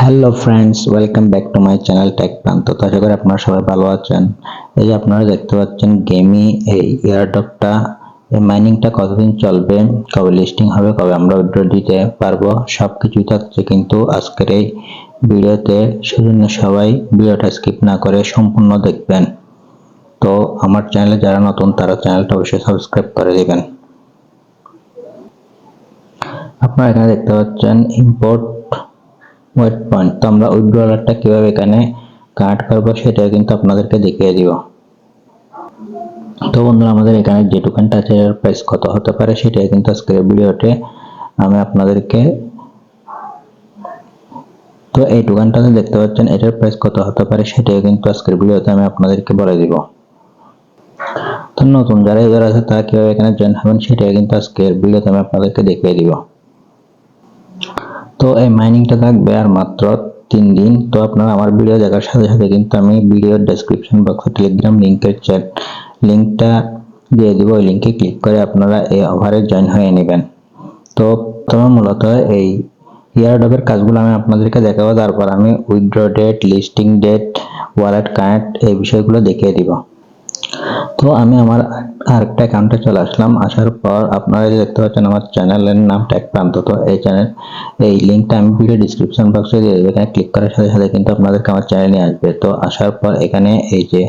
Hello friends, welcome back to my channel tech প্রান্ত। তো আশা করি আপনারা সবাই ভালো আছেন। এই যে আপনারা দেখতে পাচ্ছেন গেমি এই এয়ারড্রপটা, এই মাইনিংটা কতদিন চলবে, কবে লিস্টিং হবে, কবে আমরা উইথড্র দিতে পারবো, সব কিছুই থাকছে কিন্তু আজকের এই ভিডিওতে। সেজন্য সবাই ভিডিওটা স্কিপ না করে সম্পূর্ণ দেখবেন। তো আমার চ্যানেলে যারা নতুন তারা চ্যানেলটা অবশ্যই সাবস্ক্রাইব করে দিবেন। আপনারা এখানে দেখতে পাচ্ছেন ইম্পোর্ট ওয়েট পয়েন্ট। তো আমরা উইথড্রয়ারটা কিভাবে এখানে কানেক্ট করবো সেটাও কিন্তু আপনাদেরকে দেখিয়ে দিব। তো বন্ধুরা, আমাদের এখানে যে টোকেনটা আছে এর প্রাইস কত হতে পারে সেটাই কিন্তু আজকের ভিডিওতে আমি আপনাদেরকে, তো এই টোকেনটাতে দেখতে পাচ্ছেন এটার প্রাইস কত হতে পারে সেটাই কিন্তু আজকের ভিডিওতে আমি আপনাদেরকে বলে দিব। তো নতুন যারা ইউজার আছে তারা কিভাবে এখানে জয়েন হবেন সেটাই কিন্তু আজকের ভিডিওতে আমি আপনাদেরকে দেখিয়ে দিব। তো এই মাইনিংটা থাকবে আর মাত্র 3 দিন। তো আপনারা আমার ভিডিও দেখার সাথে সাথে কিন্তু আমি ভিডিওর ডেসক্রিপশন বক্সে টেলিগ্রাম লিংকের চ্যাট লিংকটা দিয়ে দিব। ওই লিংকে ক্লিক করে আপনারা এই অফারে জয়েন হয়ে নেবেন। তো প্রথমে মূলত এই এয়ারড্রপের কাজগুলো আমি আপনাদেরকে দেখাবো, তারপর আমি withdraw date, listing date, wallet connect এই বিষয়গুলো দেখিয়ে দিব। তো আমি আমার আরেকটা অ্যাকাউন্টে চলে আসলাম। আসার পর আপনারা দেখতে পাচ্ছেন আমার চ্যানেলের নাম টেক প্রান্ত। তো এই লিংকটা আমি ভিডিও ডেসক্রিপশন বক্সে দিয়ে দেবো। এখানে ক্লিক করার সাথে সাথে কিন্তু আপনাদেরকে আমার চ্যানেলে আসবে। তো আসার পর এখানে এই যে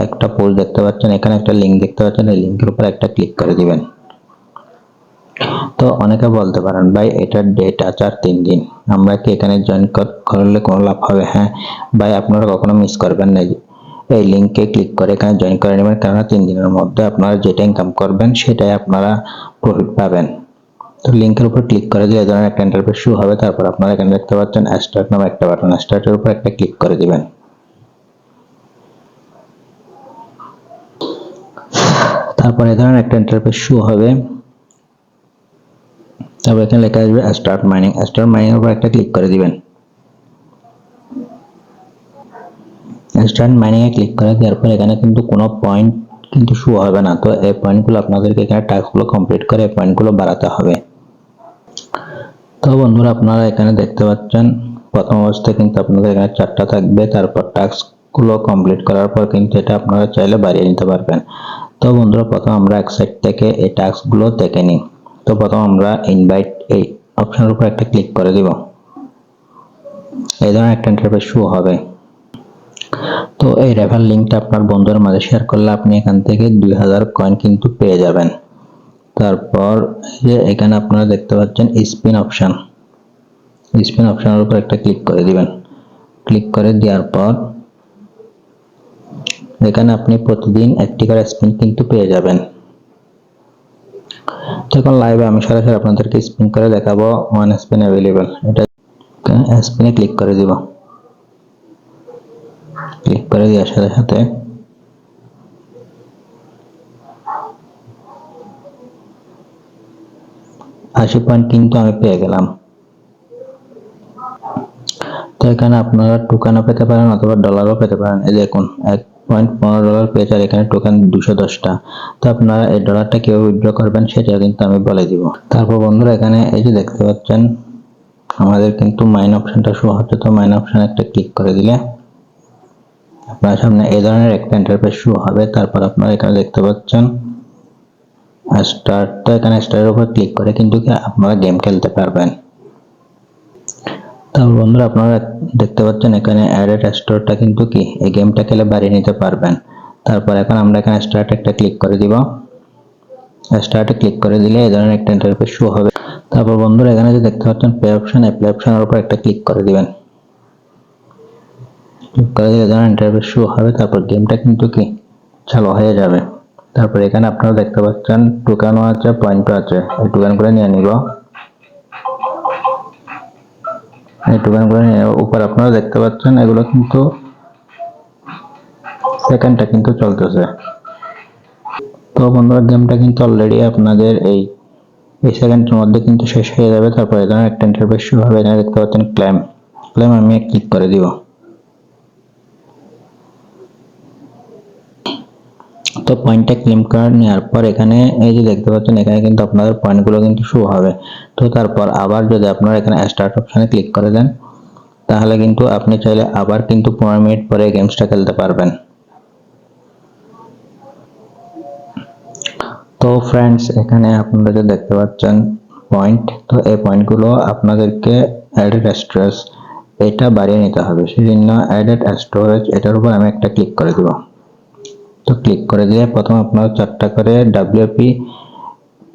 একটা পোস্ট দেখতে পাচ্ছেন, এখানে একটা লিংক দেখতে পাচ্ছেন, এই লিংকের উপর একটা ক্লিক করে দিবেন। তো অনেকে বলতে পারেন ভাই এটার ডেট আছে আর 3 দিন, আমরা কি এখানে জয়েন করলে কোনো লাভ হবে? হ্যাঁ ভাই, আপনারা কখনো মিস করবেন না। এই লিংকে ক্লিক করে এখানে জয়েন করে নেবেন, কারণ 3 দিনের মধ্যে আপনারা যেটা ইনকাম করবেন সেটাই আপনারা প্রফিট পাবেন। তো লিংকের উপর ক্লিক করে দিলে ধরেন একটা ইন্টারফেস শো হবে। তারপর আপনারা এখানে দেখতে পাচ্ছেন স্টার্ট নামে একটা বাটন, স্টার্টের উপর একটা ক্লিক করে দিবেন। তারপর এই ধরনের একটা ইন্টারফেস শো হবে। তারপর এখানে লেখা আসবে স্টার্ট মাইনিং। স্টার্ট মাইনিং এর উপর একটা ক্লিক করে দিবেন। স্টার্ট মাইনিং এ ক্লিক করে দেওয়ার পর এখানে কিন্তু কোনো পয়েন্ট কিন্তু শো হবে না। তো এই পয়েন্টগুলো আপনাদেরকে এখানে টাস্কগুলো কমপ্লিট করে এই পয়েন্টগুলো বাড়াতে হবে। তো বন্ধুরা, আপনারা এখানে দেখতে পাচ্ছেন প্রথম অবস্থায় কিন্তু আপনাদের এখানে 4টা থাকবে। তারপর টাস্কগুলো কমপ্লিট করার পর কিন্তু এটা আপনারা চাইলে বাড়িয়ে নিতে পারবেন। তো বন্ধুরা, প্রথম আমরা এক সাইড থেকে এই টাস্কগুলো দেখে নিই। তো প্রথম আমরা ইনভাইট এই অপশনের উপর একটা ক্লিক করে দিব। এই ধরনের একটা ইন্টারফেস শো হবে। তো এই রেফার লিংকটা আপনার বন্ধুদের মাঝে শেয়ার করলে আপনি এখান থেকে 2000 কয়েন কিন্তু পেয়ে যাবেন। তারপর যে এখানে আপনারা দেখতে পাচ্ছেন স্পিন অপশন, স্পিন অপশনের উপর একটা ক্লিক করে দিবেন। ক্লিক করে দেওয়ার পর এখানে আপনি প্রতিদিন একটি করে স্পিন কিন্তু পেয়ে যাবেন। তো এখন লাইভে আমি সরাসরি আপনাদেরকে স্পিন করে দেখাবো। 1 স্পিন অ্যাভেলেবল, এটা স্পিনে ক্লিক করে দিব। ক্লিক করে দেওয়ার সাথে সাথে $80 কিন্তু আমি পেয়ে গেলাম। তো এখানে আপনারা টোকেনও পেতে পারেন অথবা ডলারও পেতে পারেন। এই দেখুন $1.15 পেয়েছে আর এখানে টোকেন 210টা। তো আপনারা এই ডলারটা কিভাবে উইথড্র করবেন সেটা কিন্তু আমি বলে দিব। তারপর বন্ধুরা, এখানে এই যে দেখতে পাচ্ছেন আমাদের কিন্তু মাইন অপশনটা শো হচ্ছে। তো মাইন অপশন একটা ক্লিক করে দিলে আপনার সামনে এই ধরনের একটা ইন্টারফেস শো হবে। তারপর আপনারা এখানে দেখতে পাচ্ছেন স্টার্ট। তো এখানে স্টার্টের উপর ক্লিক করে কিন্তু আপনারা গেম খেলতে পারবেন। তারপর বন্ধুরা, আপনারা দেখতে পাচ্ছেন এখানে অ্যাডেড স্টোরটা কিন্তু কি এই গেমটা খেলে বাড়িয়ে নিতে পারবেন। তারপর এখন আমরা এখানে স্টার্ট একটা ক্লিক করে দিব। স্টার্টে ক্লিক করে দিলে এই ধরনের একটা ইন্টারফেস শো হবে। তারপর বন্ধুরা, এখানে যে দেখতে পাচ্ছেন প্লে অপশন, এই প্লে অপশনের উপর একটা ক্লিক করে দিবেন। ক্লিক করে দিলে এই ধরনের ইন্টারফেস শো হবে। তারপর গেমটা কিন্তু কি চালু হয়ে যাবে। তারপর এখানে আপনারা দেখতে পাচ্ছেন টোকেনও আছে, পয়েন্টও আছে। এই টোকেনগুলো নিয়ে নিব। এই টোকেনগুলো নিয়ে উপর আপনারা দেখতে পাচ্ছেন এগুলো কিন্তু সেকেন্ডটা কিন্তু চলতেছে। তো বন্ধুরা, গেমটা কিন্তু অলরেডি আপনাদের এই সেকেন্ডের মধ্যে কিন্তু শেষ হয়ে যাবে। তারপর এই ধরনের একটা ইন্টারফেস শো হবে। এখানে দেখতে পাচ্ছেন ক্লেম আমি ক্লিক করে দিব। তো পয়েন্টটা ক্লেম করে নেওয়ার পর এখানে এই যে দেখতে পাচ্ছেন এখানে কিন্তু আপনাদের পয়েন্টগুলো কিন্তু শো হবে। তো তারপর আবার যদি আপনারা এখানে স্টার্ট অপশনে ক্লিক করে দেন তাহলে কিন্তু আপনি চাইলে আবার কিন্তু 15 মিনিট পরে গেমসটা খেলতে পারবেন। তো ফ্রেন্ডস, এখানে আপনারা যে দেখতে পাচ্ছেন পয়েন্ট, তো এই পয়েন্টগুলো আপনাদেরকে অ্যাডেড স্টোরেজ এটা বাড়িয়ে নিতে হবে। সেজন্য অ্যাডেড স্টোরেজ এটার উপর আমি একটা ক্লিক করে দেব। তো ক্লিক করে দিয়ে প্রথম আপনার 4টা করে WP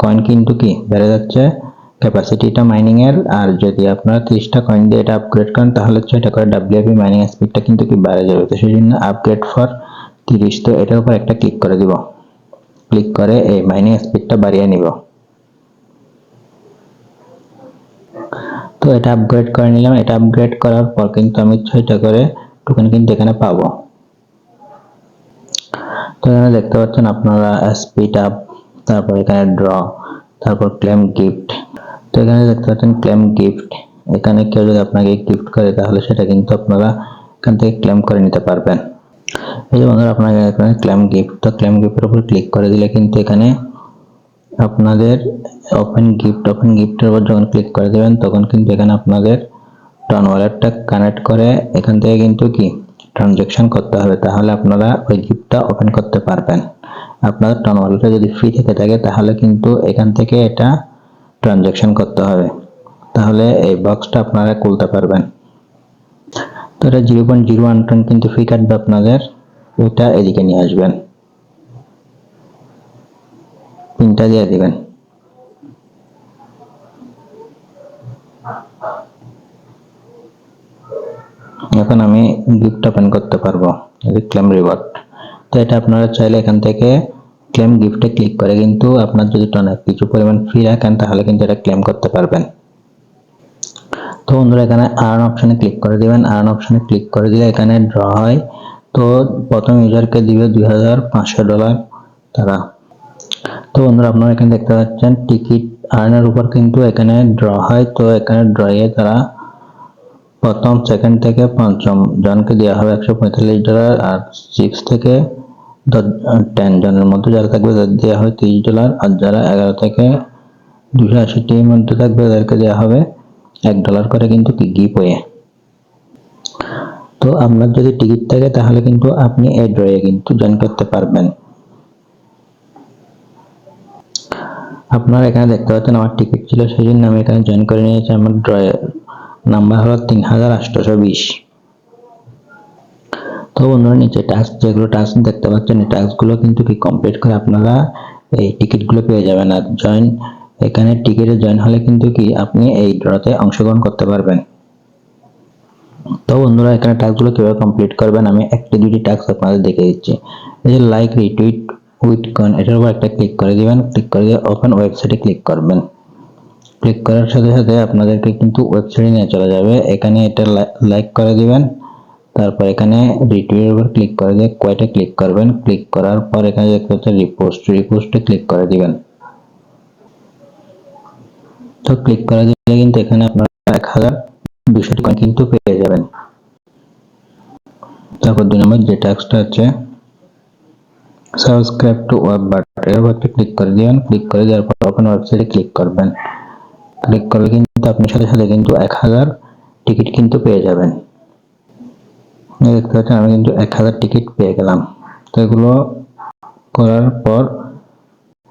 কয়েন কিন্তু কি বেড়ে যাচ্ছে ক্যাপাসিটিটা মাইনিং এর। আর যদি আপনারা 30টা কয়েন দিয়ে এটা আপগ্রেড করেন তাহলে 6টা করে WP মাইনিং স্পিডটা কিন্তু কি বেড়ে যাবে। তো সেজন্য আপগ্রেড ফর 30, তো এটার উপর একটা ক্লিক করে দিব। ক্লিক করে এই মাইনিং স্পিডটা বাড়িয়ে নিব। তো এটা আপগ্রেড করে নিলাম। এটা আপগ্রেড করার পর কিন্তু আমি 6টা করে টোকেন কিন্তু এখানে পাবো। তো এখানে দেখতে পাচ্ছেন আপনারা স্পিড আপ, তারপর এখানে ড্র, তারপর ক্লেম গিফট। তো এখানে দেখতে পাচ্ছেন ক্লেম গিফট, এখানে কেউ যদি আপনাকে গিফট করে তাহলে সেটা কিন্তু আপনারা এখান থেকে ক্লেম করে নিতে পারবেন। এই যে বন্ধুরা আপনারা এখানে ক্লেম গিফট, তো ক্লেম গিফটের উপর ক্লিক করে দিলে কিন্তু এখানে আপনাদের ওপেন গিফটের উপর যখন ক্লিক করে দেবেন তখন কিন্তু এখানে আপনাদের টন ওয়ালেটটা কানেক্ট করে এখান থেকে কিন্তু কি ট্রানজাকশন করতে হবে, তাহলে আপনারা ওই গিফটটা ওপেন করতে পারবেন। আপনাদের টন ওয়ালেটে যদি ফ্রি থেকে থাকে তাহলে কিন্তু এখান থেকে এটা ট্রানজাকশন করতে হবে, তাহলে এই বক্সটা আপনারা খুলতে পারবেন। তো এটা 0.01 টন কিন্তু ফ্রি কাটবে আপনাদের, এটা এদিকে নিয়ে আসবেন, পিনটা দিয়ে দিবেন। এখন আমি গিফট ওপেন করতে পারবো, ক্লেম রিওয়ার্ড। তো এটা আপনারা চাইলে এখান থেকে ক্লেম গিফটে ক্লিক করে কিন্তু আপনার যদি টনে কিছু পরিমাণ ফ্রি রাখেন তাহলে কিন্তু এটা ক্লেম করতে পারবেন। তো বন্ধুরা এখানে আর্ন অপশনে ক্লিক করে দিবেন। আর্ন অপশনে ক্লিক করে দিলে এখানে ড্র হয়। তো প্রথম ইউজারকে দিবে $2500 তারা। তো বন্ধুরা আপনারা এখানে দেখতে পাচ্ছেন টিকিট আর্নের উপর কিন্তু এখানে ড্র হয়। তো এখানে ড্রয়ে তারা প্রথম, সেকেন্ড থেকে পঞ্চম জনকে দেওয়া হবে $145, আর 6 থেকে 10 জনের মধ্যে যারা থাকবে তাদের দেওয়া হবে $30, আর যারা 11 থেকে 280 মধ্যে থাকবে তাদেরকে দেওয়া হবে $1 করে কিন্তু গিভওয়ে। তো আপনার যদি টিকিট থাকে তাহলে কিন্তু আপনি এই ড্রয়ে কিন্তু জয়েন করতে পারবেন। আপনারা এখানে দেখতে পাচ্ছেন আমার টিকিট ছিল, সেই জন্য আমি এখানে জয়েন করে নিয়েছি। আমার ড্রয়ের নাম্বার হলো 3820। তো বন্ধুরা নিচে টাস্ক, যেগুলো টাস্ক দেখতে পাচ্ছেন এই টাস্কগুলো কিন্তু কি কমপ্লিট করে আপনারা এই টিকিটগুলো পেয়ে যাবেন। আর জয়েন, এখানে টিকিটে জয়েন হলে কিন্তু কি আপনি এই ড্রতে অংশগ্রহণ করতে পারবেন। তো বন্ধুরা এখানে টাস্কগুলো কিভাবে কমপ্লিট করবেন আমি একটি দুটি টাস্ক আপনাদের দেখিয়ে দিচ্ছি। এই যে লাইক রিটুইট উইথ কয়েন, এটার উপর একটা ক্লিক করে দিবেন। ক্লিক করে দিয়ে ওপেন ওয়েবসাইটে ক্লিক করবেন। ক্লিক করার সাথে সাথে আপনাদেরকে কিন্তু ওয়েবসাইটে নিয়ে চলে যাবে। এখানে এটা লাইক করে দিবেন, তারপর এখানে রিটুইটের উপর ক্লিক করে দিয়ে কোয়েটে ক্লিক করবেন। ক্লিক করার পর এখানে দেখতে পাচ্ছেন রিপোস্টে ক্লিক করে দিবেন। তো ক্লিক করে দিলে কিন্তু এখানে আপনারা 1200 কয়েন কিন্তু পেয়ে যাবেন। তারপর 2 নম্বর যে টাস্কটা আছে সাবস্ক্রাইব টু ওয়েব বাটন, এর উপর ক্লিক করে দিবেন। ক্লিক করে দেওয়ার পর ওপেন ওয়েবসাইটে ক্লিক করবেন। ক্লিক করলে কিন্তু আপনি সাথে সাথে কিন্তু 1000 টিকিট কিন্তু পেয়ে যাবেন। দেখতে পাচ্ছেন আমি কিন্তু 1000 টিকিট পেয়ে গেলাম। তো এগুলো করার পর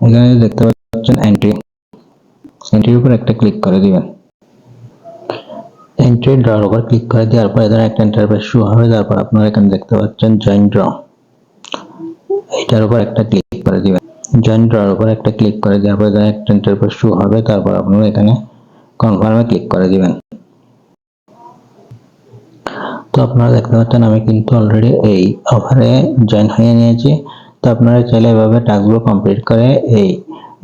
এখানে দেখতে পাচ্ছেন এন্ট্রির উপর একটা ক্লিক করে দিবেন। এন্ট্রি ড্রর উপর ক্লিক করে দেওয়ার পর এখানে একটা ইন্টারফেস শো হবে। তারপর আপনারা এখানে দেখতে পাচ্ছেন জয়েন ড্র, এটার উপর একটা ক্লিক করে দিবেন। জয়েন ড্রর উপর একটা ক্লিক করে দেওয়ার পর এখানে একটা ইন্টারফেস শো হবে। তারপর আপনারা এখানে কনফার্মে ক্লিক করে দিবেন। তো আপনারা দেখতে পাচ্ছেন আমি কিন্তু অলরেডি এই অফারে জয়েন হয়ে নিয়েছি। তো আপনারা চাইলে এভাবে টাস্কগুলো কমপ্লিট করে এই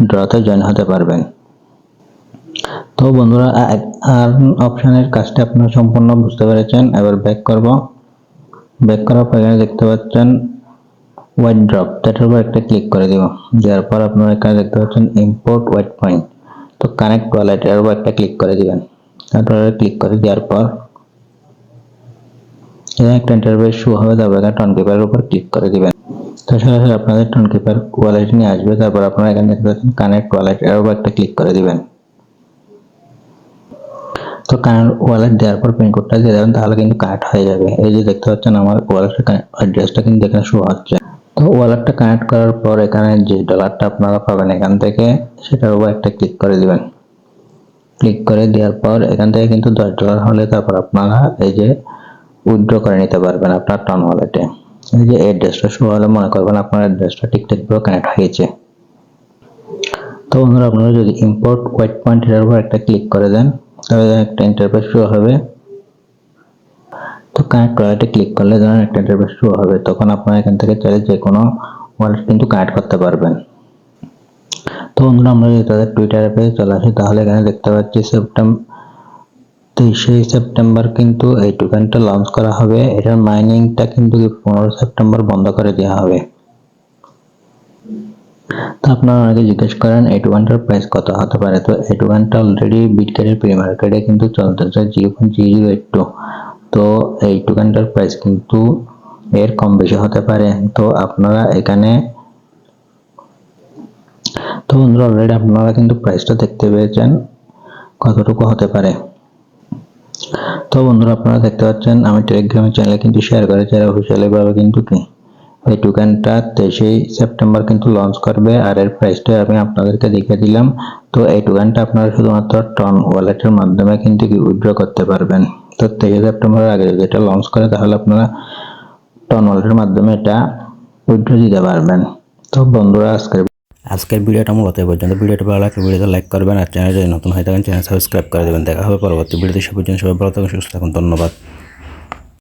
ড্রতে জয়েন হতে পারবেন। তো বন্ধুরা আর্ন অপশনের কাজটা আপনারা সম্পূর্ণ বুঝতে পেরেছেন। এবার ব্যাক করব। ব্যাক করার পর এখানে দেখতে পাচ্ছেন ওয়াইট ড্রপ, এটার উপর একটা ক্লিক করে দিব। দেওয়ার পর আপনারা এখানে দেখতে পাচ্ছেন ইম্পোর্ট ওয়াইট পয়েন্ট, তো কানেক্ট ওয়ালেট এর উপর একটা ক্লিক করে দিবেন। তারপরে ক্লিক করে দেওয়ার পর এখানে একটা ইন্টারফেস শো হবে। তারপর এখানে টনকিপারের উপর ক্লিক করে দিবেন। তো সরাসরি আপনাদের টনকিপার ওয়ালেট নিয়ে আসবে। তারপর আপনারা এখানে দেখতে পাচ্ছেন কানেক্ট ওয়ালেট এর উপর একটা ক্লিক করে দিবেন। তো কানেক্ট ওয়ালেট দেওয়ার পর পিন কোডটা দিয়ে দেবেন, তাহলে কিন্তু কানেক্ট হয়ে যাবে। এই যে দেখতে পাচ্ছেন আমার ওয়ালেটের অ্যাড্রেসটা কিন্তু এখানে শো হচ্ছে। তো ওয়ালেটটা কানেক্ট করার পর এখানে যে ডলারটা আপনারা পাবেন এখান থেকে, সেটার উপর একটা ক্লিক করে দিবেন। ক্লিক করে দেওয়ার পর এখান থেকে কিন্তু $10 হলে তারপর আপনারা এই যে উইথড্র করে নিতে পারবেন আপনার টন ওয়ালেটে। এই যে অ্যাড্রেসটা শো হলে মনে করবেন আপনার অ্যাড্রেসটা ঠিকঠাকভাবে কানেক্ট হয়েছে। তো বন্ধুরা, আপনারা যদি ইম্পোর্ট ওয়েট পয়েন্ট এর উপর একটা ক্লিক করে দেন, তাহলে একটা ইন্টারফেস শো হবে। তো কানেক্ট ওয়ালেটে ক্লিক করলে ধরেন একটা ইন্টারফেস শো হবে, তখন আপনারা এখান থেকে চাইলে যে কোনো ওয়ালেট কিন্তু কানেক্ট করতে পারবেন। তো বন্ধুরা, আমরা যদি তাদের টুইটারে পেজে চলে আসি, তাহলে এখানে দেখতে পাচ্ছি 23 সেপ্টেম্বর কিন্তু এই টোকেনটা লঞ্চ করা হবে। এটার মাইনিংটা কিন্তু 15 সেপ্টেম্বর বন্ধ করে দেওয়া হবে। তো আপনারা অনেকে জিজ্ঞেস করেন এই টোকেনটার প্রাইস কত হতে পারে। তো এই টোকেনটা অলরেডি বিটগেটের প্রি মার্কেটে কিন্তু চলতেছে 0.082। তো এই টোকেনটার প্রাইস কিন্তু এর কম বেশি হতে পারে। তো আপনারা এখানে তো বন্ধুরা, অলরেডি আপনারা কিন্তু প্রাইসটা দেখতে পেয়েছেন কতটুকু হতে পারে। তো বন্ধুরা, আপনারা দেখতে পাচ্ছেন আমি টেলিগ্রামের চ্যানেলে কিন্তু শেয়ার করেছি, আর অফিসিয়ালি ভাবে কিন্তু এই টোকেনটা 23 সেপ্টেম্বর কিন্তু লঞ্চ করবে, আর এর প্রাইসটা আমি আপনাদেরকে দেখিয়ে দিলাম। তো এই টোকেনটা আপনারা শুধুমাত্র টন ওয়ালেটের মাধ্যমে কিন্তু উইথড্র করতে পারবেন। তো 23 সেপ্টেম্বরের আগে যদি এটা লঞ্চ করে, তাহলে আপনারা টন ওয়ালেটের মাধ্যমে এটা উইথড্র দিতে পারবেন। তো বন্ধুরা, আজকের ভিডিওটা মূলত এই পর্যন্ত। ভিডিওটা ভালো লাগলে ভিডিওতে লাইক করবেন, আর চ্যানেলে যদি নতুন হয়ে থাকেন চ্যানেল সাবস্ক্রাইব করে দেবেন। দেখা হবে পরবর্তী ভিডিওতে। সে পর্যন্ত সবাই ভালো থাকুন, সুস্থ থাকুন। ধন্যবাদ।